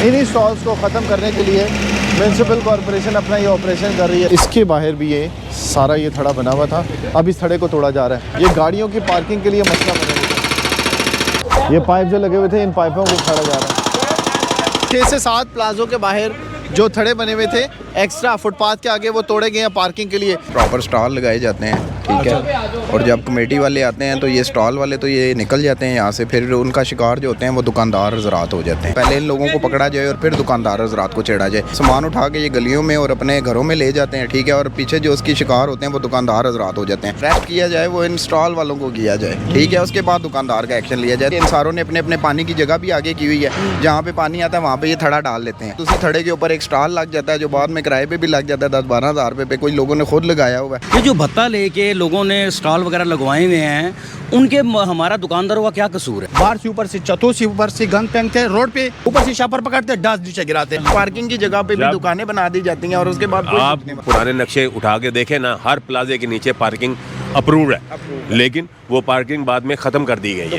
इन्हीं स्टॉल्स को ख़त्म करने के लिए म्यूनसिपल कॉरपोरेशन अपना ये ऑपरेशन कर रही है। इसके बाहर भी ये सारा ये थड़ा बना हुआ था, अब इस थड़े को तोड़ा जा रहा है। ये गाड़ियों की पार्किंग के लिए मसला बना हुआ था। ये पाइप जो लगे हुए थे, इन पाइपों को उखाड़ा जा रहा है। 6 से 7 प्लाजों के बाहर जो थड़े बने हुए थे एक्स्ट्रा फुटपाथ के आगे, वो तोड़े गए हैं पार्किंग के लिए। प्रॉपर स्टॉल लगाए जाते हैं, ठीक है। और जब कमेटी वाले आते हैं तो ये स्टॉल वाले तो ये निकल जाते हैं यहाँ से, फिर उनका शिकार जो होते हैं वो दुकानदार हज़रात हो जाते हैं। पहले इन लोगों को पकड़ा जाए और फिर दुकानदार हज़रात को छेड़ा जाए। सामान उठा के ये गलियों में और अपने घरों में ले जाते हैं, ठीक है। और पीछे जो उसकी शिकार होते हैं वो दुकानदार हज़रात हो जाते हैं। अरेस्ट किया जाए वो इन स्टॉल वालों को किया जाए, ठीक है। उसके बाद दुकानदार का एक्शन लिया जाए। इन सारों ने अपने अपने पानी की जगह भी आगे की हुई है, जहाँ पे पानी आता है वहाँ पे ये थड़ा डाल लेते हैं। उसी थड़े के ऊपर एक स्टॉल लग जाता है जो बाद में किराए पे भी लग जाता है 10-12 हज़ार रुपये पे। कोई लोगों ने खुद लगाया हुआ है। ये जो भत्ता लेके लोगों ने स्टॉल वगैरह लगवाए हुए हैं, उनके हमारा दुकानदारों का क्या कसूर है? बाहर से ऊपर से चतुर से ऊपर से गंद फेंकते हैं रोड पे, ऊपर से शापर पकड़ते, डस्ट नीचे गिराते हैं। पार्किंग की जगह पे भी दुकानें बना दी जाती हैं और उसके बाद आप पुराने नक्शे उठा के देखें ना, हर प्लाजे के नीचे पार्किंग अप्रूव्ड है, लेकिन वो पार्किंग बाद में ख़त्म कर दी गई है।